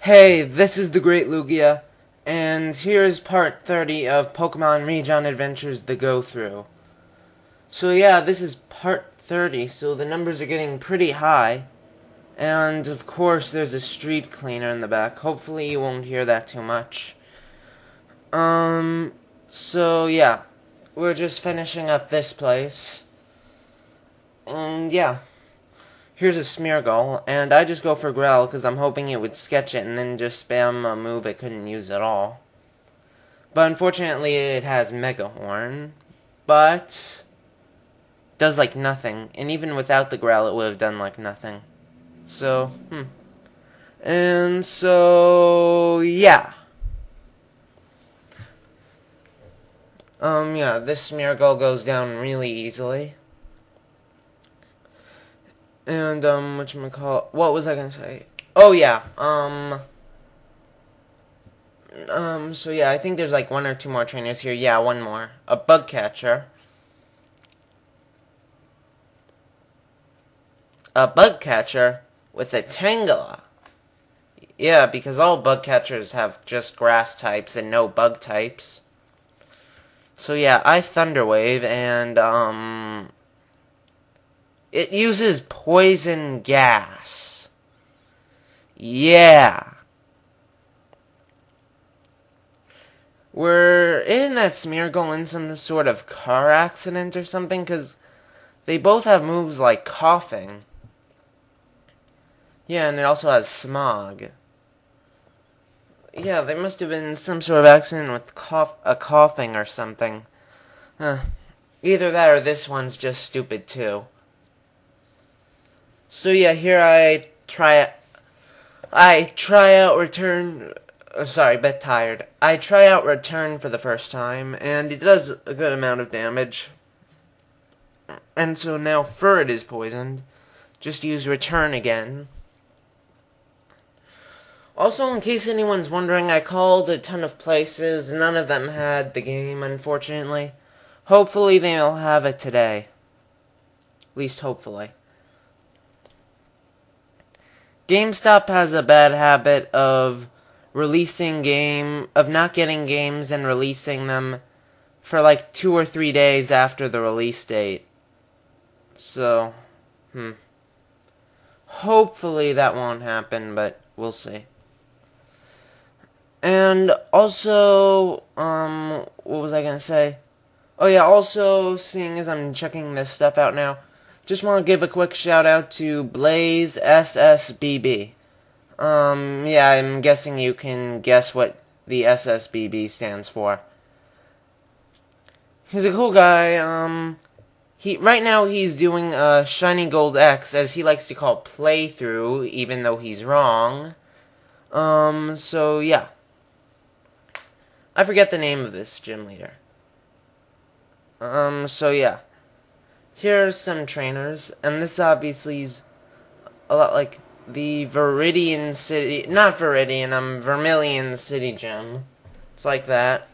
Hey, this is the Great Lugia, and here's part 30 of Pokemon Rijon Adventures The Go-Through. So yeah, this is part 30, so the numbers are getting pretty high. And of course there's a street cleaner in the back. Hopefully you won't hear that too much. So yeah, we're just finishing up this place. And yeah. Here's a Smeargle, and I just go for Growl because I'm hoping it would sketch it and then just spam a move it couldn't use at all. But unfortunately it has Mega Horn, but does like nothing, and even without the Growl it would have done like nothing. So, And so, yeah. Yeah, this Smeargle goes down really easily. And, what was I gonna say? Oh, yeah, so yeah, I think there's like one or two more trainers here. Yeah, one more. A bug catcher. A bug catcher with a Tangela. Yeah, because all bug catchers have just grass types and no bug types. So yeah, I Thunder Wave, and, it uses poison gas. Yeah. We're in that Smeargle in some sort of car accident or something, because they both have moves like coughing. Yeah, and it also has smog. Yeah, they must have been in some sort of accident with coughing or something. Either that or this one's just stupid too. So yeah, here I try out return. Sorry, bit tired. I try out return for the first time, and it does a good amount of damage. And so now Furret is poisoned. Just use return again. Also, in case anyone's wondering, I called a ton of places. None of them had the game, unfortunately. Hopefully they'll have it today. At least hopefully. GameStop has a bad habit of not getting games and releasing them for like 2 or 3 days after the release date. So, hopefully that won't happen, but we'll see. And also, what was I gonna say? Oh yeah, also, seeing as I'm checking this stuff out now, just want to give a quick shout out to Blaze SSBB. Yeah, I'm guessing you can guess what the SSBB stands for. He's a cool guy. Right now he's doing a Shiny Gold X, as he likes to call playthrough, even though he's wrong. So yeah. I forget the name of this gym leader. So yeah. Here's some trainers, and this obviously is a lot like the Vermilion City Gym. It's like that.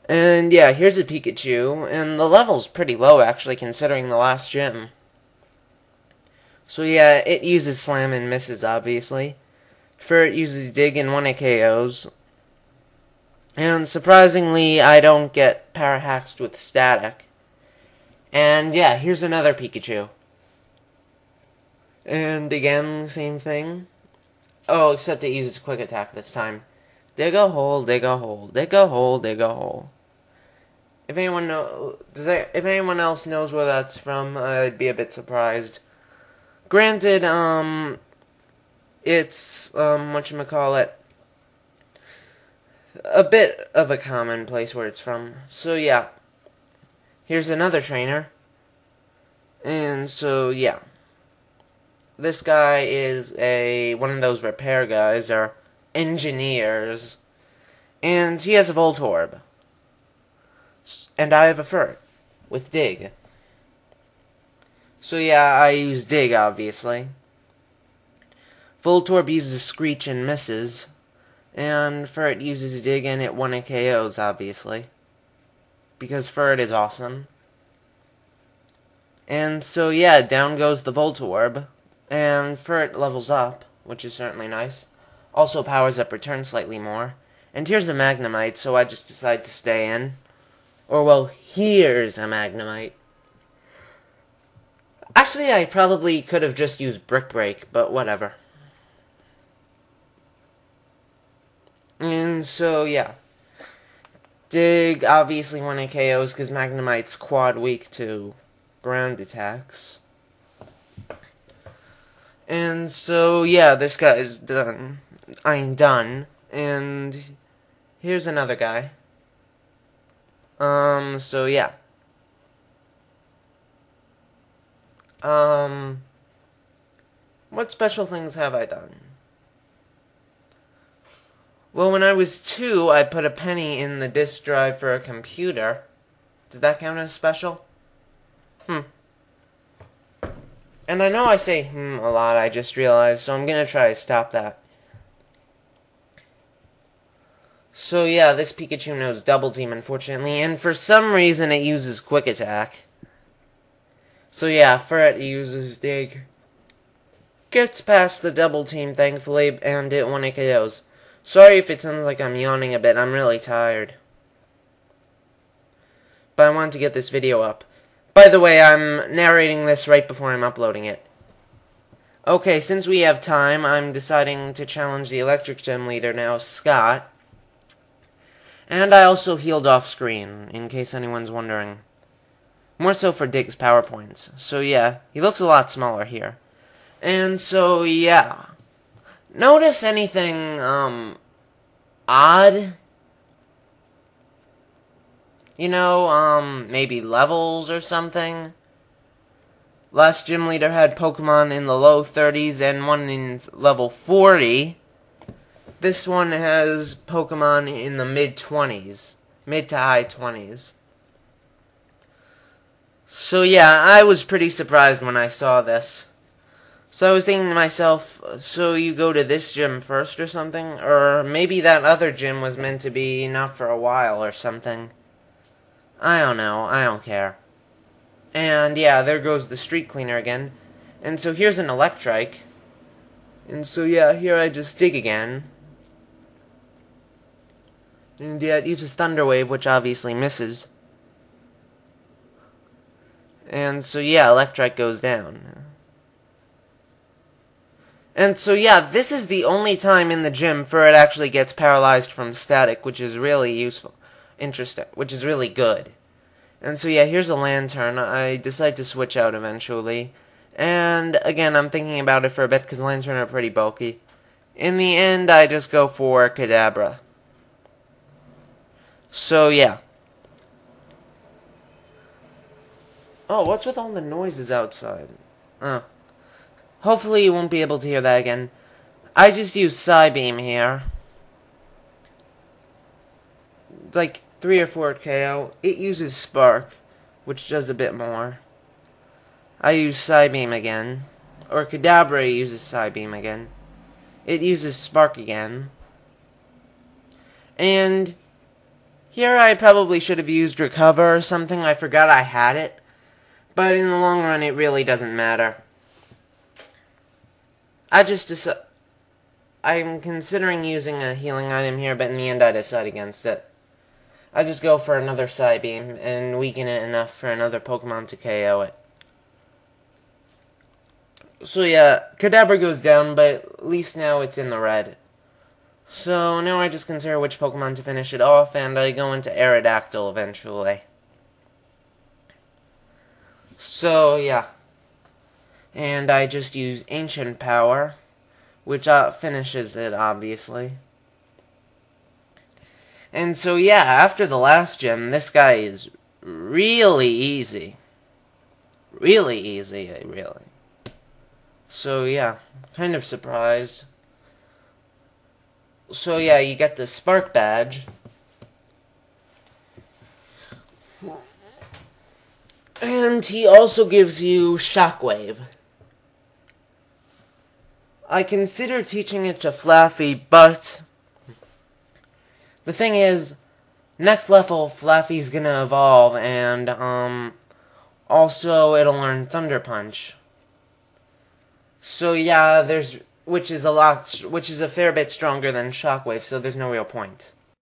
And yeah, here's a Pikachu, and the level's pretty low actually considering the last gym. So yeah, it uses Slam and misses obviously. Furret uses Dig and 1 KOs. And surprisingly, I don't get Parahaxed with Static. And yeah, here's another Pikachu. And again, same thing. Oh, except it uses Quick Attack this time. Dig a hole, dig a hole, dig a hole, dig a hole. If anyone else knows where that's from, I'd be a bit surprised. Granted, it's whatchamacallit, a bit of a common place where it's from. So yeah. Here's another trainer. And so, yeah. This guy is one of those repair guys, or engineers. And he has a Voltorb. And I have a Furret with Dig. So yeah, I use Dig, obviously. Voltorb uses Screech and misses. And Furret uses Dig and it 1 KOs, obviously. Because Furret is awesome. And so yeah, down goes the Voltorb. And Furret levels up, which is certainly nice. Also powers up return slightly more. And here's a Magnemite, so I just decided to stay in. Or, well, here's a Magnemite. Actually, I probably could have just used Brick Break, but whatever. And so, yeah. Dig, obviously, when it KOs, because Magnemite's quad weak to ground attacks. And so, yeah, this guy is done. I'm done. And here's another guy. So, yeah. What special things have I done? Well, when I was 2, I put a penny in the disk drive for a computer. Does that count as special? And I know I say a lot, I just realized, so I'm gonna try to stop that. So yeah, this Pikachu knows Double Team, unfortunately, and for some reason it uses Quick Attack. So yeah, Furret uses Dig. Gets past the Double Team, thankfully, and it 1 KOs. Sorry if it sounds like I'm yawning a bit, I'm really tired. But I wanted to get this video up. By the way, I'm narrating this right before I'm uploading it. Okay, since we have time, I'm deciding to challenge the Electric Gym leader now, Scott. And I also healed off screen, in case anyone's wondering. More so for Dig's PowerPoints. So yeah, he looks a lot smaller here. And so yeah. Notice anything, odd? You know, maybe levels or something? Last gym leader had Pokemon in the low 30s and one in level 40. This one has Pokemon in the mid-20s. Mid to high 20s. So yeah, I was pretty surprised when I saw this. So I was thinking to myself, so you go to this gym first or something? Or maybe that other gym was meant to be not for a while or something. I don't know, I don't care. And yeah, there goes the street cleaner again. And so here's an Electrike. And so yeah, here I just dig again. And yeah, it uses Thunder Wave, which obviously misses. And so yeah, Electrike goes down. And so yeah, this is the only time in the gym Furret actually gets paralyzed from static, which is really useful. Interesting, which is really good. And so yeah, here's a Lantern. I decide to switch out eventually. And again, I'm thinking about it for a bit because Lantern are pretty bulky. In the end, I just go for Kadabra. So yeah. Oh, what's with all the noises outside? Oh. Hopefully you won't be able to hear that again. I just use Psybeam here. It's like 3 or 4 KO. It uses Spark, which does a bit more. I use Psybeam again. Or Kadabra uses Psybeam again. It uses Spark again. And here I probably should have used Recover or something. I forgot I had it. But in the long run, it really doesn't matter. I'm considering using a healing item here, but in the end I decide against it. I just go for another Psybeam and weaken it enough for another Pokemon to KO it. So yeah, Kadabra goes down, but at least now it's in the red. So now I just consider which Pokemon to finish it off, and I go into Aerodactyl eventually. So yeah. And I just use Ancient Power, which finishes it, obviously. And so yeah, after the last gym, this guy is really easy. Really easy, really. So yeah, kind of surprised. So yeah, you get the Spark Badge. And he also gives you Shockwave. I consider teaching it to Flaffy, but the thing is, next level, Flaffy's gonna evolve, and, also it'll learn Thunder Punch. So yeah, there's which is a fair bit stronger than Shockwave, so there's no real point.